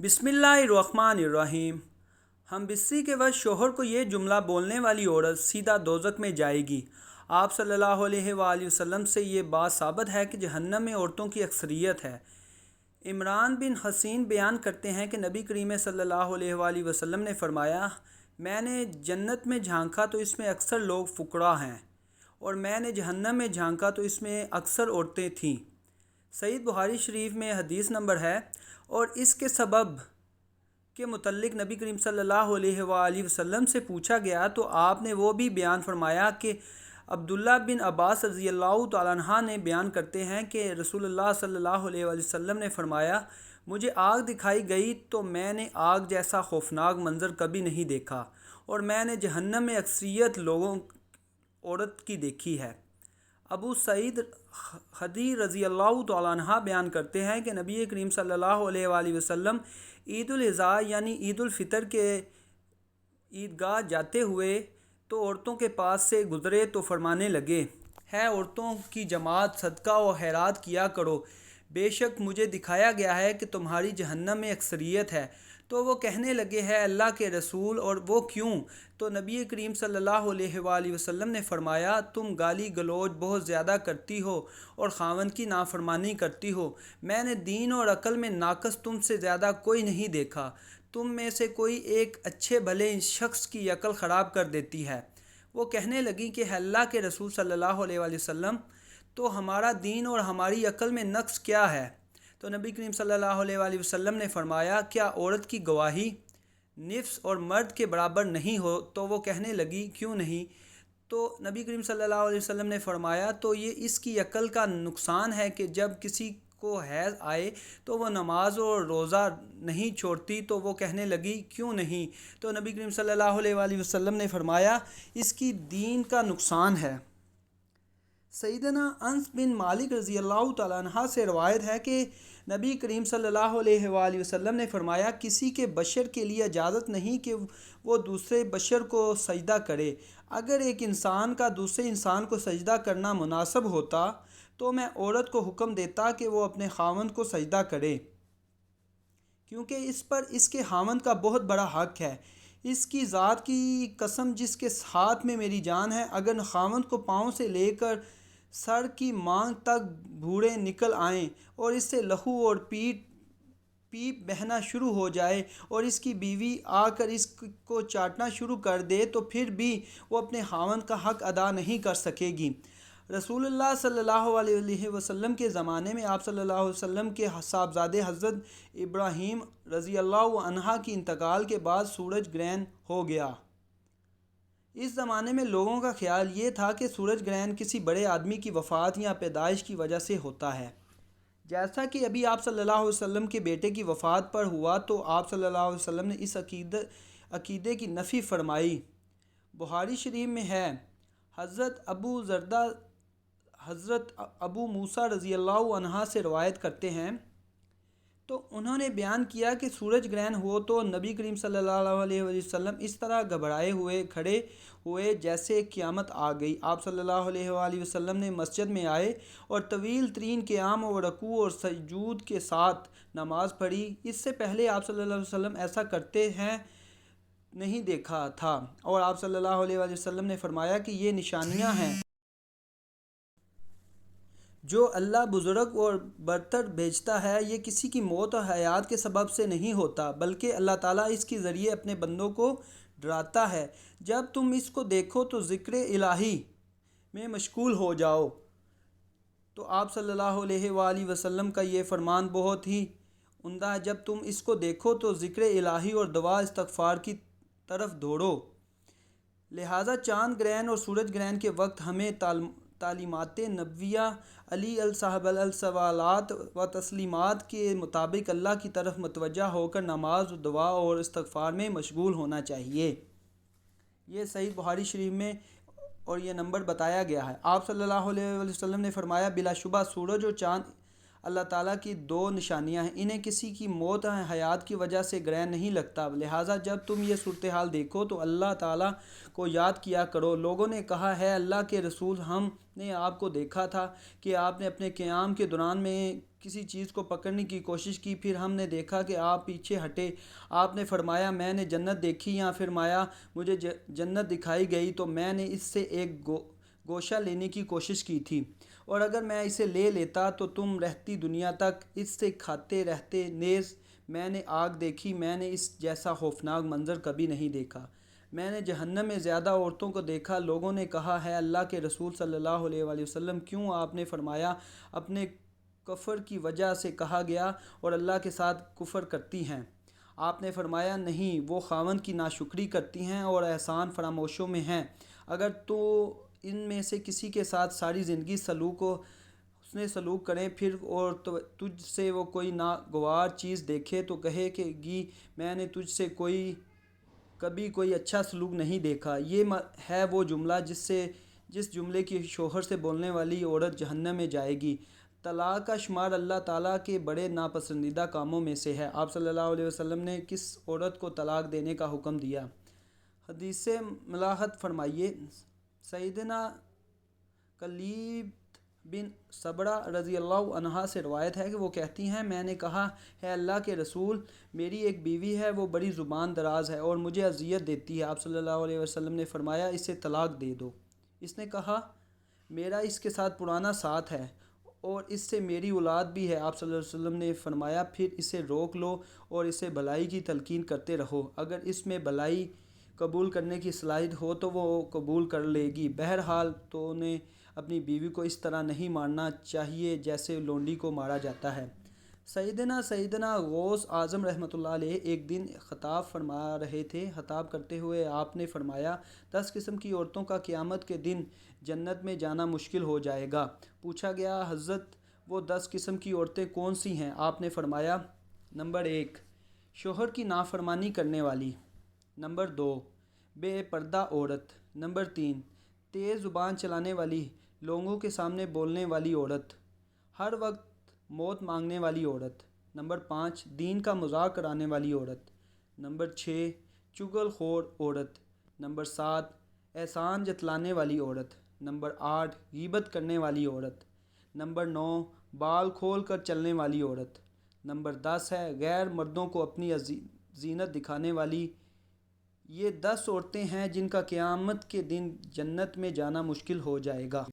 بسم اللہ الرحمن الرحیم۔ ہم بستری کے وقت شوہر کو یہ جملہ بولنے والی عورت سیدھا دوزخ میں جائے گی۔ آپ صلی اللہ علیہ وآلہ وسلم سے یہ بات ثابت ہے کہ جہنم میں عورتوں کی اکثریت ہے۔ عمران بن حسین بیان کرتے ہیں کہ نبی کریم صلی اللہ علیہ وآلہ وسلم نے فرمایا، میں نے جنت میں جھانکا تو اس میں اکثر لوگ فقراء ہیں، اور میں نے جہنم میں جھانکا تو اس میں اکثر عورتیں تھیں۔ صحیح بخاری شریف میں حدیث نمبر ہے۔ اور اس کے سبب کے متعلق نبی کریم صلی اللہ علیہ وآلہ وسلم سے پوچھا گیا تو آپ نے وہ بھی بیان فرمایا کہ عبداللہ بن عباس رضی اللہ تعالیٰ عنہ نے بیان کرتے ہیں کہ رسول اللہ صلی اللہ علیہ وآلہ وسلم نے فرمایا، مجھے آگ دکھائی گئی تو میں نے آگ جیسا خوفناک منظر کبھی نہیں دیکھا، اور میں نے جہنم میں اکثریت لوگوں عورت کی دیکھی ہے۔ ابو سعید خدری رضی اللہ تعالیٰ عنہ بیان کرتے ہیں کہ نبی کریم صلی اللہ علیہ وآلہ وسلم عید الاضحیٰ یعنی عید الفطر کے عیدگاہ جاتے ہوئے تو عورتوں کے پاس سے گزرے تو فرمانے لگے، ہے عورتوں کی جماعت، صدقہ و خیرات کیا کرو، بے شک مجھے دکھایا گیا ہے کہ تمہاری جہنم میں اکثریت ہے۔ تو وہ کہنے لگے، ہے اللہ کے رسول، اور وہ کیوں؟ تو نبی کریم صلی اللہ علیہ وآلہ وسلم نے فرمایا، تم گالی گلوچ بہت زیادہ کرتی ہو اور خاوند کی نافرمانی کرتی ہو۔ میں نے دین اور عقل میں ناقص تم سے زیادہ کوئی نہیں دیکھا۔ تم میں سے کوئی ایک اچھے بھلے شخص کی عقل خراب کر دیتی ہے۔ وہ کہنے لگی کہ ہے اللہ کے رسول صلی اللہ علیہ وآلہ وسلم، تو ہمارا دین اور ہماری عقل میں نقص کیا ہے؟ تو نبی کریم صلی اللہ علیہ وآلہ وسلم نے فرمایا، کیا عورت کی گواہی نفس اور مرد کے برابر نہیں ہو؟ تو وہ کہنے لگی، کیوں نہیں؟ تو نبی کریم صلی اللہ علیہ وسلم نے فرمایا، تو یہ اس کی عقل کا نقصان ہے کہ جب کسی کو حیض آئے تو وہ نماز اور روزہ نہیں چھوڑتی۔ تو وہ کہنے لگی، کیوں نہیں؟ تو نبی کریم صلی اللہ علیہ وآلہ وسلم نے فرمایا، اس کی دین کا نقصان ہے۔ سیدنا انس بن مالک رضی اللہ تعالیٰ عنہ سے روایت ہے کہ نبی کریم صلی اللہ علیہ وآلہ وسلم نے فرمایا، کسی کے بشر کے لیے اجازت نہیں کہ وہ دوسرے بشر کو سجدہ کرے۔ اگر ایک انسان کا دوسرے انسان کو سجدہ کرنا مناسب ہوتا تو میں عورت کو حکم دیتا کہ وہ اپنے خاوند کو سجدہ کرے، کیونکہ اس پر اس کے خاوند کا بہت بڑا حق ہے۔ اس کی ذات کی قسم جس کے ہاتھ میں میری جان ہے، اگر خاوند کو پاؤں سے لے کر سر کی مانگ تک بھوڑے نکل آئیں اور اس سے لہو اور پیپ بہنا شروع ہو جائے، اور اس کی بیوی آ کر اس کو چاٹنا شروع کر دے، تو پھر بھی وہ اپنے خاوند کا حق ادا نہیں کر سکے گی۔ رسول اللہ صلی اللہ علیہ وسلم کے زمانے میں آپ صلی اللہ علیہ وسلم کے صاحبزادے حضرت ابراہیم رضی اللہ عنہ کی انتقال کے بعد سورج گرہن ہو گیا۔ اس زمانے میں لوگوں کا خیال یہ تھا کہ سورج گرہن کسی بڑے آدمی کی وفات یا پیدائش کی وجہ سے ہوتا ہے۔ جیسا کہ ابھی آپ صلی اللہ علیہ وسلم کے بیٹے کی وفات پر ہوا تو آپ صلی اللہ علیہ وسلم نے اس عقیدے کی نفی فرمائی۔ بخاری شریف میں ہے، حضرت ابو موسیٰ رضی اللہ عنہ سے روایت کرتے ہیں، تو انہوں نے بیان کیا کہ سورج گرہن ہو تو نبی کریم صلی اللہ علیہ وسلم اس طرح گھبرائے ہوئے کھڑے ہوئے جیسے قیامت آ گئی۔ آپ صلی اللہ علیہ وآلہ وسلم نے مسجد میں آئے اور طویل ترین قیام اور رکوع اور سجود کے ساتھ نماز پڑھی۔ اس سے پہلے آپ صلی اللہ علیہ وسلم ایسا کرتے ہیں نہیں دیکھا تھا، اور آپ صلی اللہ علیہ وآلہ وسلم نے فرمایا کہ یہ نشانیاں ہیں جو اللہ بزرگ اور برتر بھیجتا ہے، یہ کسی کی موت اور حیات کے سبب سے نہیں ہوتا، بلکہ اللہ تعالیٰ اس کے ذریعے اپنے بندوں کو ڈراتا ہے۔ جب تم اس کو دیکھو تو ذکر الہی میں مشغول ہو جاؤ۔ تو آپ صلی اللہ علیہ وآلہ وسلم کا یہ فرمان بہت ہی عمدہ ہے، جب تم اس کو دیکھو تو ذکر الہی اور دعا استغفار کی طرف دوڑو۔ لہٰذا چاند گرہن اور سورج گرہن کے وقت ہمیں تعلیمات نبویہ علیہ صاحب الصلوات و تسلیمات کے مطابق اللہ کی طرف متوجہ ہو کر نماز، دعا اور استغفار میں مشغول ہونا چاہیے۔ یہ صحیح بخاری شریف میں اور یہ نمبر بتایا گیا ہے۔ آپ صلی اللہ علیہ وسلم نے فرمایا، بلا شبہ سورج اور چاند اللہ تعالیٰ کی دو نشانیاں ہیں، انہیں کسی کی موت حیات کی وجہ سے گرہ نہیں لگتا، لہٰذا جب تم یہ صورتحال دیکھو تو اللہ تعالیٰ کو یاد کیا کرو۔ لوگوں نے کہا ہے اللہ کے رسول، ہم نے آپ کو دیکھا تھا کہ آپ نے اپنے قیام کے دوران میں کسی چیز کو پکڑنے کی کوشش کی، پھر ہم نے دیکھا کہ آپ پیچھے ہٹے، آپ نے فرمایا میں نے جنت دیکھی، یا فرمایا مجھے جنت دکھائی گئی تو میں نے اس سے ایک گوشہ لینے کی کوشش کی تھی، اور اگر میں اسے لے لیتا تو تم رہتی دنیا تک اس سے کھاتے رہتے، نیز میں نے آگ دیکھی، میں نے اس جیسا خوفناک منظر کبھی نہیں دیکھا، میں نے جہنم میں زیادہ عورتوں کو دیکھا۔ لوگوں نے کہا ہے اللہ کے رسول صلی اللہ علیہ وآلہ وسلم، کیوں؟ آپ نے فرمایا اپنے کفر کی وجہ سے کہا گیا اور اللہ کے ساتھ کفر کرتی ہیں۔ آپ نے فرمایا نہیں، وہ خاوند کی ناشکری کرتی ہیں اور احسان فراموشوں میں ہیں۔ اگر تو ان میں سے کسی کے ساتھ ساری زندگی حسن سلوک کریں پھر اور تجھ سے وہ کوئی ناگوار چیز دیکھے تو کہے کہ گی میں نے تجھ سے کبھی کوئی اچھا سلوک نہیں دیکھا۔ یہ ہے وہ جملہ جس جملے کی شوہر سے بولنے والی عورت جہنم میں جائے گی۔ طلاق کا شمار اللہ تعالیٰ کے بڑے ناپسندیدہ کاموں میں سے ہے۔ آپ صلی اللہ علیہ وسلم نے کس عورت کو طلاق دینے کا حکم دیا؟ حدیث سے ملاحظہ فرمائیے۔ سیدنا کلیب بن صبرہ رضی اللہ عنہا سے روایت ہے کہ وہ کہتی ہیں میں نے کہا ہے اللہ کے رسول، میری ایک بیوی ہے، وہ بڑی زبان دراز ہے اور مجھے اذیت دیتی ہے۔ آپ صلی اللہ علیہ وسلم نے فرمایا اسے طلاق دے دو۔ اس نے کہا میرا اس کے ساتھ پرانا ساتھ ہے اور اس سے میری اولاد بھی ہے۔ آپ صلی اللہ علیہ وسلم نے فرمایا پھر اسے روک لو اور اسے بھلائی کی تلقین کرتے رہو، اگر اس میں بھلائی قبول کرنے کی صلاحیت ہو تو وہ قبول کر لے گی۔ بہرحال تو نے اپنی بیوی کو اس طرح نہیں مارنا چاہیے جیسے لونڈی کو مارا جاتا ہے۔ سیدنا غوث اعظم رحمۃ اللہ علیہ ایک دن خطاب فرما رہے تھے۔ خطاب کرتے ہوئے آپ نے فرمایا 10 قسم کی عورتوں کا قیامت کے دن جنت میں جانا مشکل ہو جائے گا۔ پوچھا گیا حضرت وہ 10 قسم کی عورتیں کون سی ہیں؟ آپ نے فرمایا نمبر 1 شوہر کی نافرمانی کرنے والی، نمبر 2 بے پردہ عورت، نمبر 3 تیز زبان چلانے والی، لوگوں کے سامنے بولنے والی عورت، ہر وقت موت مانگنے والی عورت، نمبر 5 دین کا مذاق کرانے والی عورت، نمبر 6 چغل خور عورت، نمبر 7 احسان جتلانے والی عورت، نمبر 8 غیبت کرنے والی عورت، نمبر 9 بال کھول کر چلنے والی عورت، نمبر 10 ہے غیر مردوں کو اپنی زینت دکھانے والی۔ یہ 10 عورتیں ہیں جن کا قیامت کے دن جنت میں جانا مشکل ہو جائے گا۔